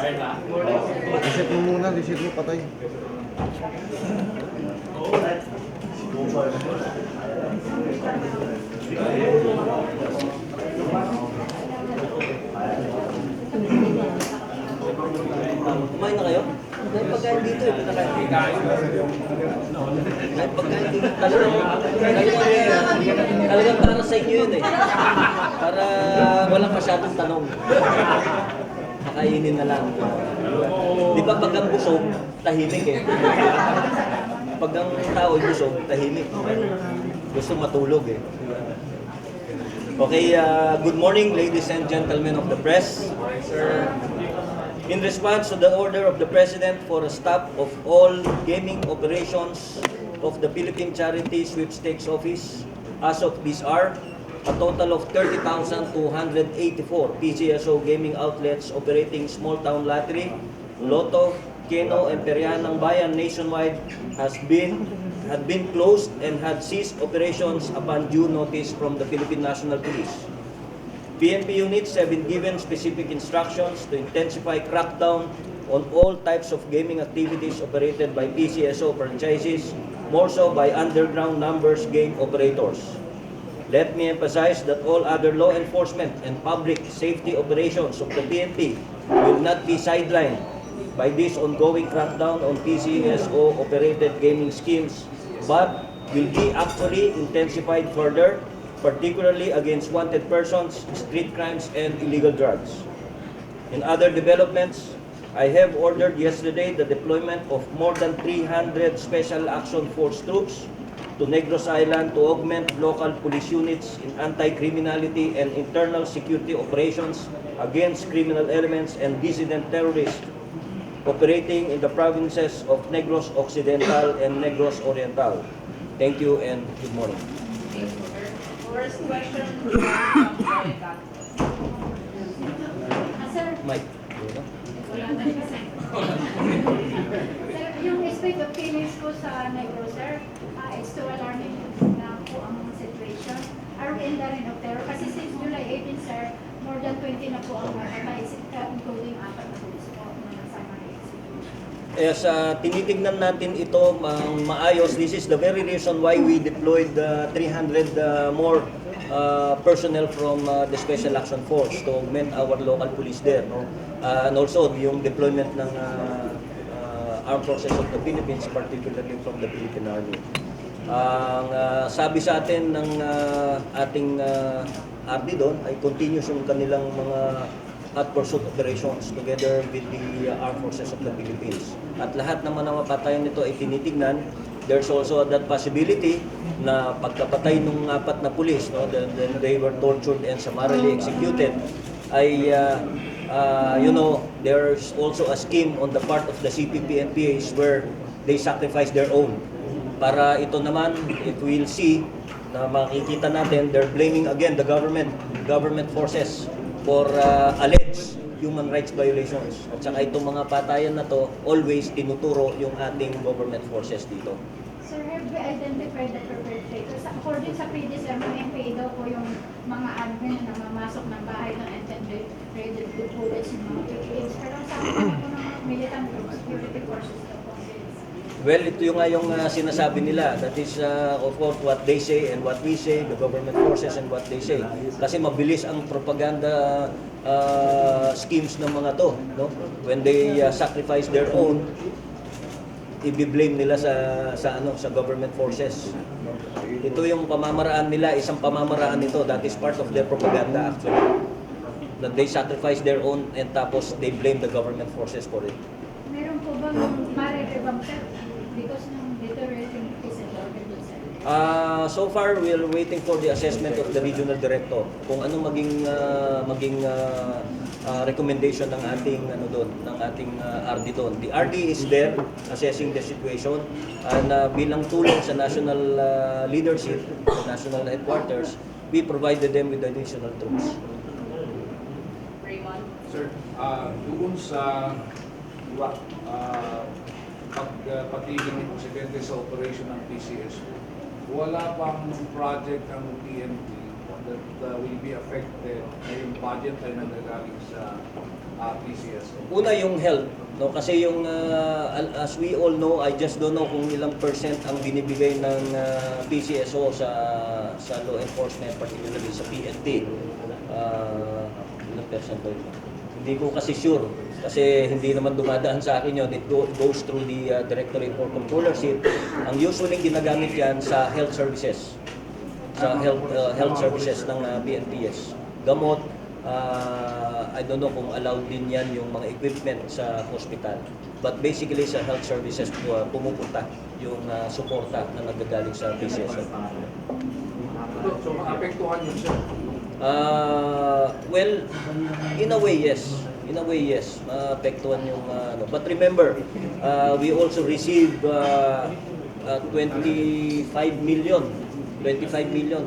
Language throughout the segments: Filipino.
Reset mo muna, reset mo, patay. Kumain na kayo? May pagkain dito eh, pinakain. May pagkain dito. Talagang para sa inyo yun eh. Para walang masyadong tanong. Kakainin na lang. Di ba pag ang busog, tahimik eh. Pag ang tao busog, tahimik. Gusto matulog eh. Okay, good morning ladies and gentlemen of the press. In response to the order of the President for a stop of all gaming operations of the Philippine Charity Sweepstakes Office, as of this hour, a total of 30,284 PGSO gaming outlets operating small town lottery, lotto, keno, and peryahan ng bayan nationwide had been closed and had ceased operations upon due notice from the Philippine National Police. PNP units have been given specific instructions to intensify crackdown on all types of gaming activities operated by PCSO franchises, more so by underground numbers game operators. Let me emphasize that all other law enforcement and public safety operations of the PNP will not be sidelined by this ongoing crackdown on PCSO-operated gaming schemes, but will be actually intensified further, particularly against wanted persons, street crimes, and illegal drugs. In other developments, I have ordered yesterday the deployment of more than 300 Special Action Force troops to Negros Island to augment local police units in anti-criminality and internal security operations against criminal elements and dissident terrorists operating in the provinces of Negros Occidental and Negros Oriental. Thank you and good morning. First question, Sir, Mike. sir, yung spate of killings po sa Negros, sir, it's too alarming na po ang situation. Are we in the reign of terror? Kasi since July 18, sir, more than 20 na po ang namatay, including 4 na police po na nasama na execution. Yes, tinitignan natin ito maayos. This is the very reason why we deployed 300 more personnel from the Special Action Force to augment our local police there. No? And also yung deployment ng Armed Forces of the Philippines, particularly from the Philippine Army. Ang sabi sa atin ng ating RD doon ay continuous yung kanilang mga hot pursuit operations together with the Armed Forces of the Philippines. At lahat naman ng mapatayan nito ay tinitignan. There's also that possibility na pagkapatay ng 4 na pulis, no, then they were tortured and summarily executed, ay there's also a scheme on the part of the CPP and PAs where they sacrifice their own. Para ito naman, if we'll see, na makikita natin, they're blaming again the government forces for alleged human rights violations. At saka itong mga patayan na to, always tinuturo yung ating government forces dito. Sir, have we identified the perpetrators? According sa previous MPA daw po yung mga admin na namamasok ng bahay ng intended bullets yung mga victims. Pero sabi ko po ng mga militant groups, security forces daw po. Well, ito yung nga yung sinasabi nila. That is, of course, what they say and what we say, the government forces and what they say. Kasi mabilis ang propaganda schemes ng mga to. No? When they sacrifice their own, i-blame nila sa government forces. No? Ito yung pamamaraan nila, isang pamamaraan nito. That is part of their propaganda actually. That they sacrifice their own and tapos they blame the government forces for it. Meron po bang ma-revamp, sir? Because ng deteriorating case and sir? So far, we're waiting for the assessment of the regional director kung anong maging recommendation ng ating RD doon. The RD is there assessing the situation and bilang tulong sa national leadership, national headquarters, we provided them with additional troops. Raymond. Sir, doon sa pagtigil ng presidente sa operation ng PCS, wala pang project ng PNP that will be affected na yung budget ay nanggagaling sa PCSO? Una yung health, no? Kasi yung as we all know, I just don't know kung ilang percent ang binibigay ng PCSO sa law enforcement, particularly sa PNP. Ilang percent ba yun? Hindi ko kasi sure kasi hindi naman dumadaan sa akin yun. It goes through the Directorate for Controllership. Ang usually ginagamit yan sa health services. Sa health services ng PNPS. Gamot, I don't know kung allowed din yan yung mga equipment sa hospital. But basically sa health services pumupunta yung suporta na nagagaling sa PCSO. So, maapektuhan yun siya. Well, in a way, yes. In a way, yes. Maapektuhan yung ano. But remember, we also receive 25 million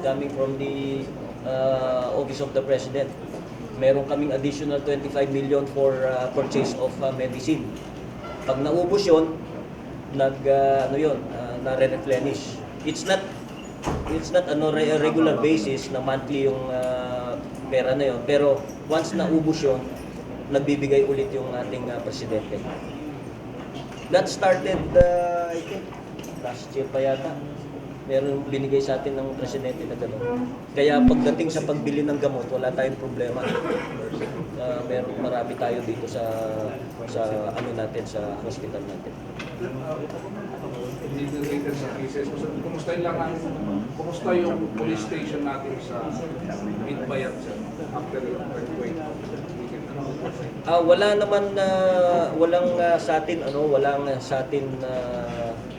coming from the Office of the President. Meron kaming additional 25 million for purchase of medicine. Pag naubos yun, nare-replenish. It's not ano regular basis na monthly yung pera na yun. Pero once naubos yun, nagbibigay ulit yung ating presidente. That started, I think, last year pa yata. Meron binigay sa atin ng presidente na gano'n. Kaya pagdating sa pagbili ng gamot, wala tayong problema. Meron marami tayo dito sa ano natin, sa hospital natin. Hindi related sa cases. Kumusta yung police station natin sa Midbayat after the earthquake? Wala naman walang sa atin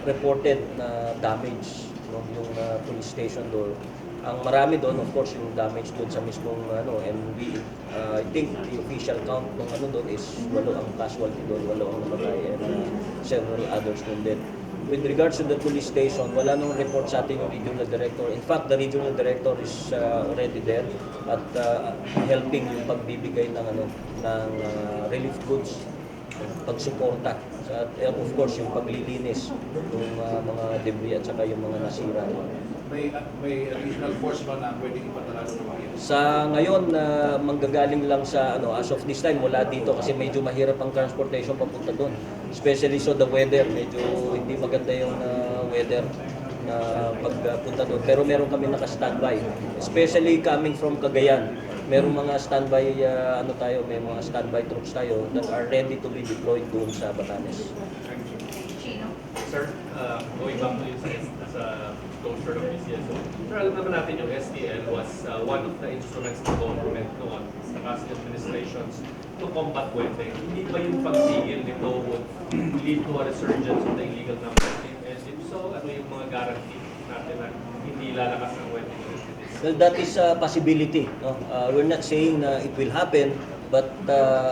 reported na damage, no, yung police station doon. Ang marami doon, of course, yung damage doon sa mismong and I think the official count ng doon is 8 ang casualty doon, 8 ang namatay and several others wounded. With regards to the police station, wala nang report sa ating regional director. In fact, the regional director is already there at helping yung pagbibigay ng relief goods, pagsuporta. Of course, yung paglilinis ng mga debris at saka yung mga nasira. May additional force ba na pwedeng ipadala ng mga Sa ngayon, manggagaling lang sa as of this time, wala dito kasi medyo mahirap ang transportation papunta doon. Especially the weather, medyo hindi maganda yung weather na pagpunta doon. Pero meron kami naka-standby. Especially coming from Cagayan. Merong mga standby may mga standby troops tayo that are ready to be deployed doon sa Batanes. Sir, going back to yung sa closure ng PCSO, sir, alam naman natin yung STL was one of the instruments ng government noon sa past administrations to combat wedding. Hindi ba yung pagsigil nito would lead to a resurgence of the illegal numbers? And if so, ano yung mga guarantee natin na hindi lalakas ng wedding? Well, that is a possibility. No? We're not saying na it will happen, but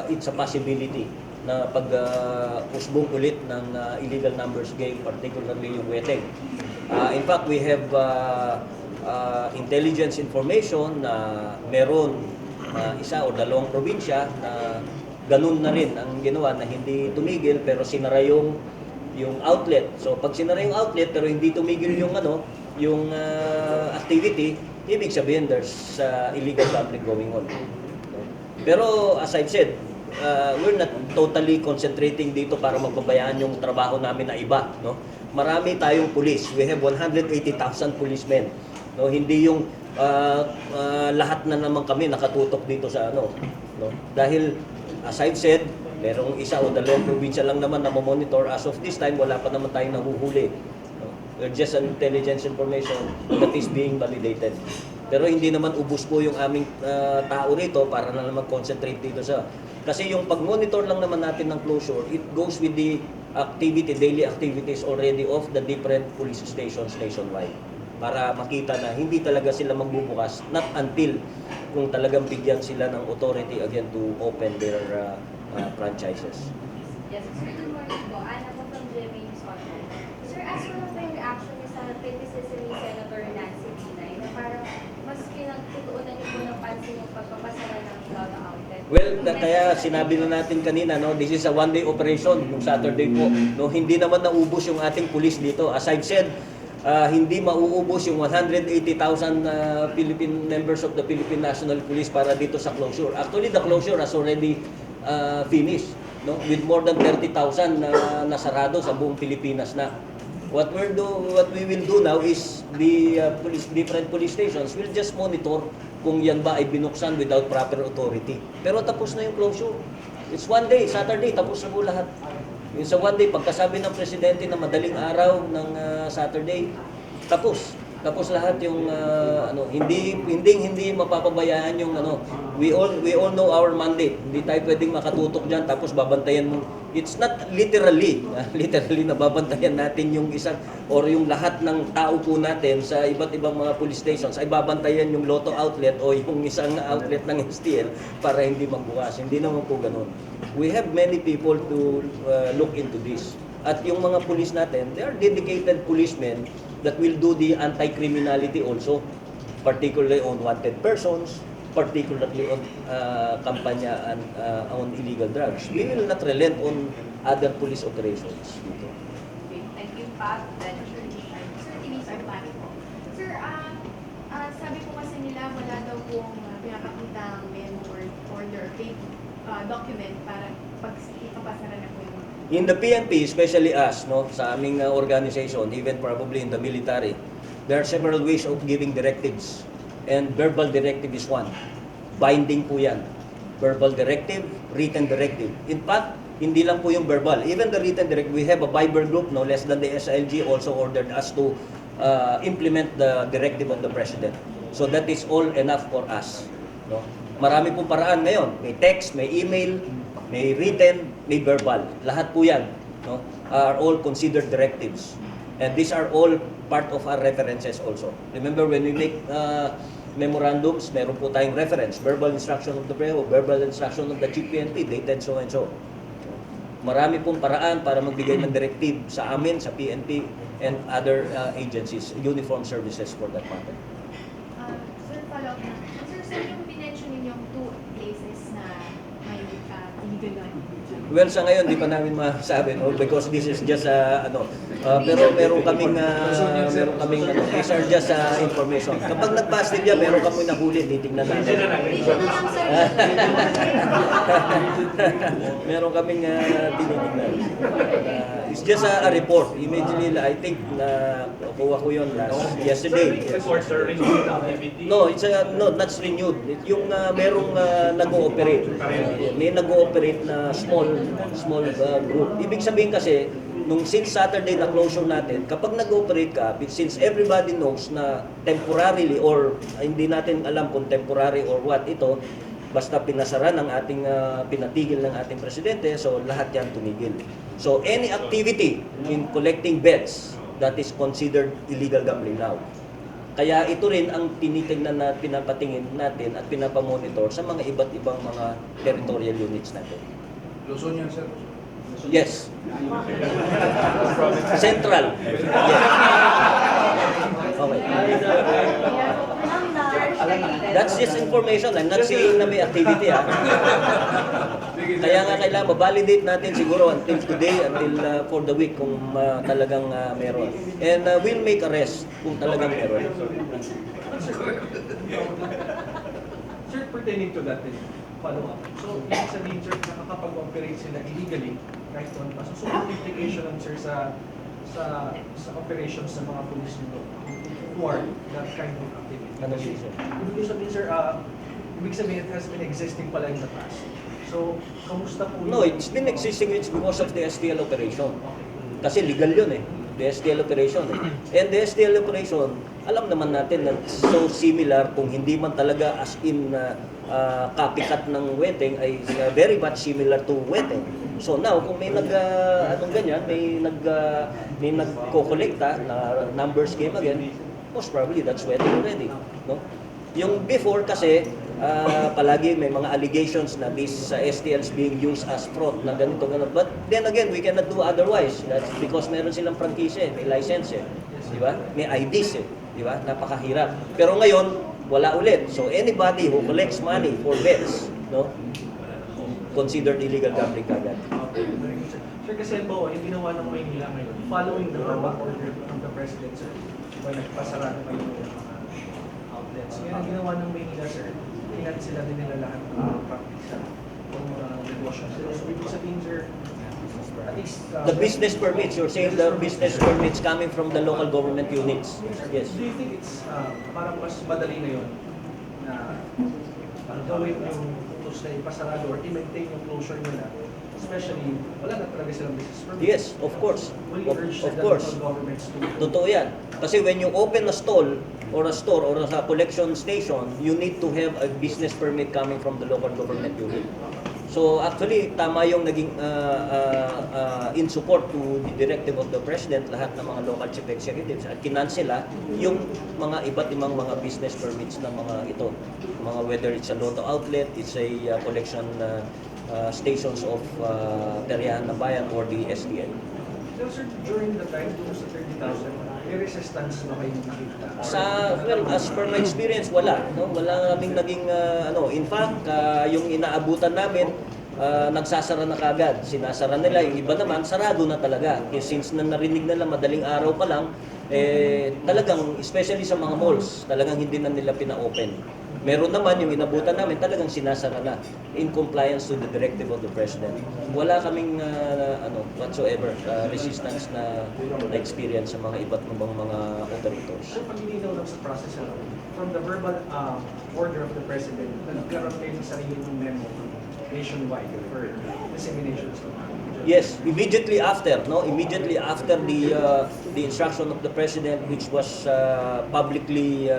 it's a possibility na pag-usbong ulit ng illegal numbers game, particularly yung wedding. In fact, we have intelligence information na meron isa o dalawang probinsya na ganun na rin ang ginawa na hindi tumigil pero sinara yung outlet. So pag sinara yung outlet pero hindi tumigil yung activity, ibig sabihin there's illegal gambling going on. Pero as I've said, we're not totally concentrating dito para magbabayaan yung trabaho namin na iba, no? Marami tayong pulis. We have 180,000 policemen. No, hindi yung lahat na naman kami nakatutok dito sa no. Dahil as I've said, merong isa o dalawang probinsya lang naman na monitor. As of this time, wala pa naman tayong nahuhuli. No? We're just an intelligence information that is being validated. Pero hindi naman ubos po yung aming tao rito para na naman concentrate dito sa. Kasi yung pag-monitor lang naman natin ng closure, it goes with the daily activities already of the different police stations nationwide. Para makita na hindi talaga sila magbubukas, not until kung talagang bigyan sila ng authority again to open their franchises. Yes, sir. Good morning po. Ana po from GMA News Online. Sir, as for po yung reaction niyo sa criticism ni Senator Nancy Binay na parang mas pinagtutuunan niyo po ng pansin yung pagpapasara ng Lolo Outlet. Well, kaya sinabi na natin kanina, no, this is a one-day operation nung Saturday po. No, hindi naman naubos yung ating pulis dito. As I've said, hindi mauubos yung 180,000 Philippine members of the Philippine National Police para dito sa closure. Actually, the closure has already finish, no? With more than 30,000 na nasarado sa buong Pilipinas na. What we will do now is the different police stations will just monitor kung yan ba ay binuksan without proper authority. Pero tapos na yung closure. It's one day, Saturday, tapos na po lahat. Yung sa one day, pagkasabi ng presidente na madaling araw ng Saturday, tapos lahat yung hindi mapapabayaan yung we all know our mandate. Hindi tayo pwedeng makatutok diyan tapos babantayan mo. It's not literally na babantayan natin yung isang or yung lahat ng tao po natin sa iba't ibang mga police stations ay babantayan yung Lotto outlet o yung isang outlet ng STL para hindi magbukas. Hindi naman po ganoon. We have many people to look into this. At yung mga police natin, they are dedicated policemen that will do the anti-criminality also, particularly on wanted persons, particularly on kampanya on illegal drugs. We will not relent on other police operations. Okay, thank you, Pat. Then, Sir, Tinisa Pari po. Sir, sabi po kasi nila wala daw pong pinapakitang memo or order, document para pag ipapasara na po yung In the PNP, especially us, no, sa aming organization, even probably in the military, there are several ways of giving directives. And verbal directive is one. Binding po yan. Verbal directive, written directive. In fact, hindi lang po yung verbal. Even the written directive, we have a Viber group, no less than the SILG also ordered us to implement the directive of the President. So that is all enough for us. No? Marami pong paraan ngayon. May text, may email, may written, may verbal. Lahat po yan, no, are all considered directives. And these are all part of our references also. Remember, when we make memorandums, meron po tayong reference. Verbal instruction of the President, verbal instruction of the Chief PNP, dated so and so. Marami pong paraan para magbigay ng directive sa amin, sa PNP, and other agencies, uniform services for that matter. Sir, follow-up na. Sir, saan yung pinention ninyong 2 places na may illegal na? Well, sa ngayon, di pa namin masabi, no? Because this is just, pero meron kaming, these are just information. Kapag nag-busted yan, meron kami nahuli, titignan natin. Meron kaming tinitignan. It's just a report. Immediately, I think, kuha ko yun yesterday. Reports are renewed activity. No, it's no, that's renewed. Yung merong nag-ooperate. May nag-ooperate na small group. Ibig sabihin kasi, since Saturday na closure natin, kapag nag-ooperate ka, since everybody knows na temporarily or hindi natin alam kung temporary or what ito, basta pinasara ng ating pinatigil ng ating presidente, so lahat yan tumigil. So any activity in collecting bets, that is considered illegal gambling now. Kaya ito rin ang tinitingnan na pinapatingin natin at pinapamonitor sa mga iba't ibang mga territorial units natin. Luzon yan, sir. Yes. Central. Yes. Okay. That's just information. I'm not saying na may activity, ha. Kaya nga kailangan ma-validate natin siguro until today, until for the week kung talagang meron. And we'll make arrest kung talagang meron. Sir, pertaining to that, follow-up. So, ibig sabihin, sir, nakakapag-operate sila illegally kahit doon pa. So, ano implication nun, sir, sa operations ng mga police nito for that kind of activity? Ano yun, sir? Ibig sabihin, sir, ibig sabihin, it has been existing pala in the past. So, kamusta po? No, it's been existing. It's because of the STL operation. Kasi legal yun eh. The STL operation eh. And the STL operation, alam naman natin na so similar kung hindi man talaga as in copycat ng weteng ay very much similar to weteng. So now, kung may anong ganyan, may nagko-collecta na numbers game again, most probably that's weteng already. No? Yung before kasi, palagi may mga allegations na this STLs being used as fraud na ganito. But then again, we cannot do otherwise. That's because meron silang prangkisa, may license di ba? May IDs di ba? Napakahirap. Pero ngayon, wala ulit. So anybody who collects money for bets, no, considered illegal gambling kagad. Okay, very good, sir. Sir, kasi po, yung ginawa ng Maynila ngayon, following the verbal order of the President, sir, diba nagpasara ng mga outlets. Ngayon, ang ginawa ng Maynila, sir, tingnan sila din nila lahat ng practice kung sitwasyon. So, ibig sabihin, sir, at least... The business permits, you're saying the business permits coming from the local government units. Yes. Do you think it's parang mas madali na yun na gawin yung utos na ipasarado or i-maintain yung closure nila? Especially, wala na talaga silang business permit. Yes, of course. Will you urge Of the course. local governments to... Totoo yan. Kasi when you open a stall or a store or a collection station, you need to have a business permit coming from the local government unit. So actually, tama yung naging in support to the directive of the President, lahat ng mga local chief executives at kinansela yung mga iba't ibang mga business permits ng mga ito. Mga whether it's a lotto outlet, it's a collection stations of Peryahan ng Bayan or the STL. So, sir, during the time, doon sa 30,000, may resistance na kayo nakita? Well, as per my experience, wala. No? Wala kaming naging, in fact, yung inaabutan namin, nagsasara na kagad. Sinasara nila, yung iba naman, sarado na talaga. Since narinig nila madaling araw pa lang, talagang, especially sa mga malls, talagang hindi na nila pina-open. Meron naman yung inabutan namin, talagang sinasara na in compliance to the directive of the President. Wala kaming whatsoever resistance na experience sa mga iba't ibang mga operators. Sir, pag nilinaw lang sa process, from the verbal order of the President, nagkaroon kayo ng sarili ng memo nationwide for dissemination of Yes, immediately after the instruction of the President, which was publicly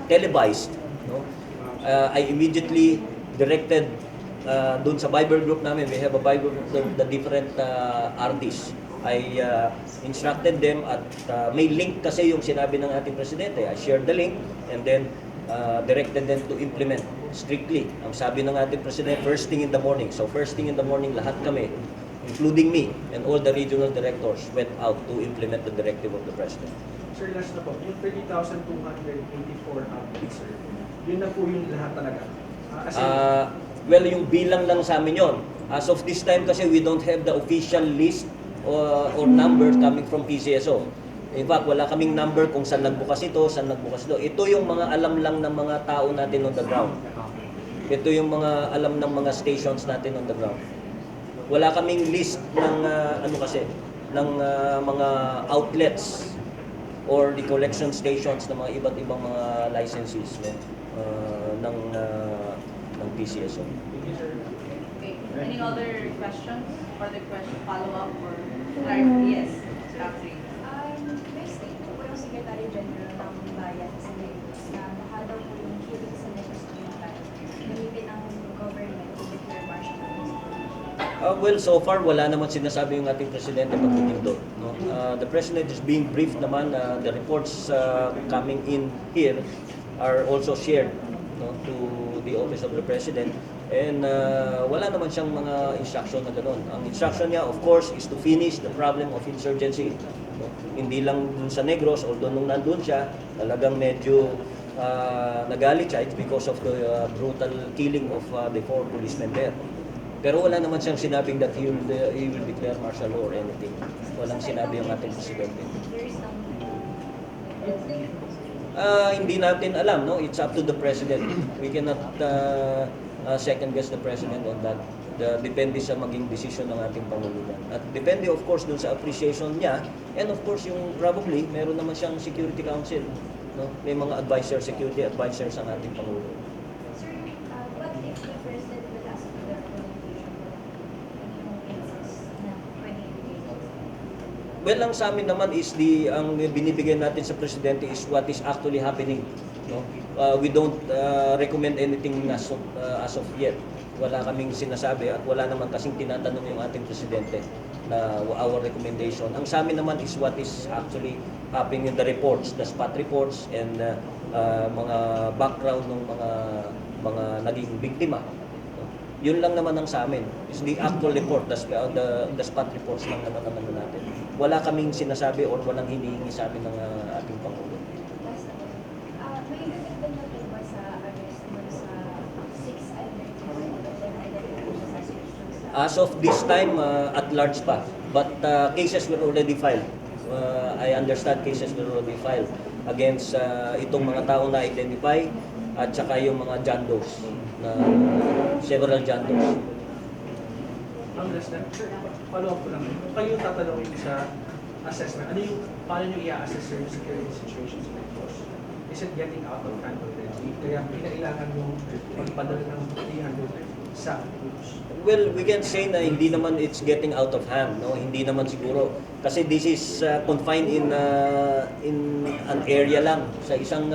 televised, no? I immediately directed dun sa Bible group namin. We have a Bible group of the different RDs. I instructed them at may link kasi yung sinabi ng ating Presidente. I shared the link and then directed them to implement strictly. Ang sabi ng ating President, first thing in the morning. So first thing in the morning, lahat kami, including me and all the regional directors, went out to implement the directive of the President. Sir, last na po, yung 30,284 updates, sir, yun na po yung lahat talaga. Well, yung bilang lang sa amin yun. As of this time kasi we don't have the official list or numbers coming from PCSO. In fact, wala kaming number kung saan nagbukas ito, saan nagbukas ito. Ito yung mga alam lang ng mga tao natin on the ground. Ito yung mga alam ng mga stations natin on the ground. Wala kaming list ng ng mga outlets or the collection stations ng mga iba't ibang mga licenses, no? ng PCSO. Okay. Any other questions? Further question, follow-up, or yes, Catherine. May statement po yung Secretary General ng Bayan sa Negros na baka daw po yung hearing sa Negros Oriental gamitin ang government to declare martial law. Well, so far, wala naman sinasabi yung ating Presidente pagdating doon. No? The President is being briefed naman. The reports coming in here are also shared, no, to the office of the President. And wala naman siyang mga instruction na gano'n. Ang instruction niya, of course, is to finish the problem of insurgency. No? Hindi lang dun sa Negros, although nung nandun siya, talagang medyo nagalit siya. It's because of the brutal killing of the 4 policemen there. Pero wala naman siyang sinabing that he will declare martial law or anything. Walang sinabi ang ating Presidente. Hindi natin alam, no? It's up to the President. We cannot second guess the President on that. Depende sa maging decision ng ating Pangulo. At depende of course dun sa appreciation niya, and of course yung probably meron naman siyang Security Council, no? May mga security advisors ang ating Pangulo. Sir, what if the President will ask for the recommendation for cases na 28 cases? Well, ang sa amin naman is ang binibigyan natin sa Presidente is what is actually happening. No? We don't recommend anything as of yet. Wala kaming sinasabi at wala naman kasing tinatanong yung ating Presidente na our recommendation. Ang sa amin naman is what is actually happening in the reports, the spot reports and mga background ng mga naging biktima. Yun lang naman ang sa amin. Is the actual report, the spot reports lang naman ang ano natin. Wala kaming sinasabi or walang hinihingi sa amin ng ating Pangulo. Last na po. May nagagdan na po ba sa arrest mo sa 6 identified As of this time, at large pa. But cases were already filed. I understand cases were already filed against itong mga tao na identify at saka yung mga jandos, na several jandos. Unless na, sir, follow up ko lang. Kung kayo tatanungin sa assessment, paano nyo i-assess sir yung security situation sa Negros? Is it getting out of hand already? Kaya kinailangan yung magpadala ng 300 sa groups. Well, we can say na hindi naman it's getting out of hand, no? Hindi naman siguro kasi this is confined in an area lang sa isang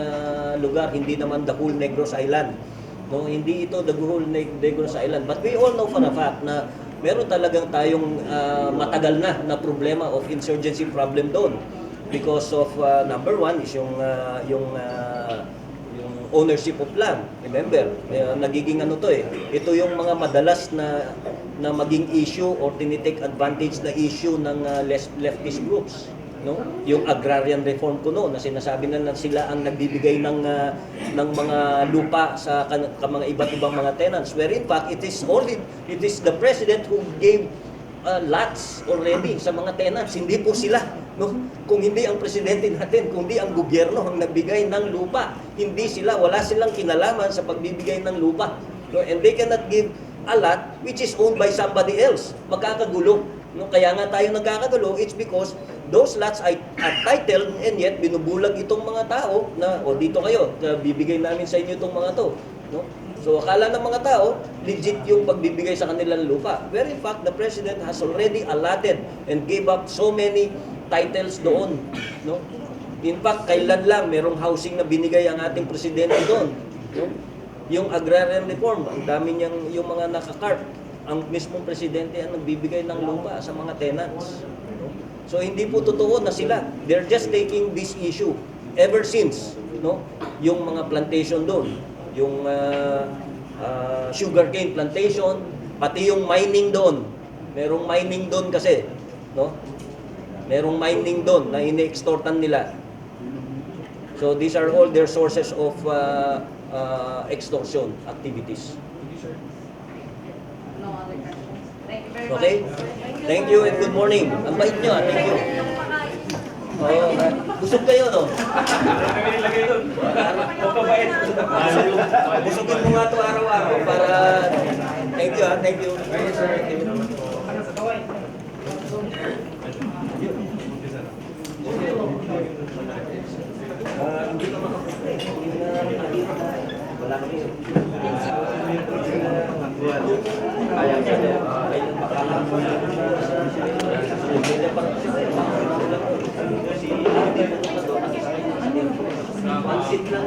lugar, hindi naman the whole Negros Island. No, hindi ito the whole Negros Island. But we all know for a fact na meron talagang tayong matagal na problema of insurgency problem doon because of number one is yung ownership of land. Remember, nagiging ano to ito yung mga madalas na maging issue or tinitake advantage na issue ng leftist groups, no? Yung agrarian reform kuno na sinasabi na sila ang nagbibigay ng mga lupa sa mga iba't ibang mga tenants, where in fact it is the president who gave lots already sa mga tenants, hindi po sila, no? Kung hindi ang presidente natin, kundi ang gobyerno ang nagbigay ng lupa, hindi sila, wala silang kinalaman sa pagbibigay ng lupa, no? And they cannot give a lot which is owned by somebody else. Magkakagulo, no? Kaya nga tayo nagkakagulo, it's because those lots are titled and yet binubulag itong mga tao na dito kayo, bibigay namin sa inyo itong mga to, no? So akala ng mga tao, legit yung pagbibigay sa kanilang lupa. Where in fact, the president has already allotted and gave up so many titles doon, no? In fact, kailan lang merong housing na binigay ang ating presidente doon, no? Yung agrarian reform, ang dami niyang yung mga nakakarp, ang mismong presidente ang nagbibigay ng lupa sa mga tenants, no? So hindi po totoo na sila, they're just taking this issue ever since, no? Yung mga plantation doon, yung sugarcane plantation, pati yung mining doon. Merong mining doon kasi, no? Merong mining doon na ini-extortan nila. So these are all their sources of extortion activities. No other questions. Thank you very Okay? much. Thank you and good morning. Ang bait nyo, thank you. Busog kayo, no? Busogin mo nga ito araw-araw para... Thank you, thank you. Thank you, sir. Thank you. Hindi ka makapagpapay. Wala kami. Ayaw siya. Ayaw makakapagpapay. Pansit lang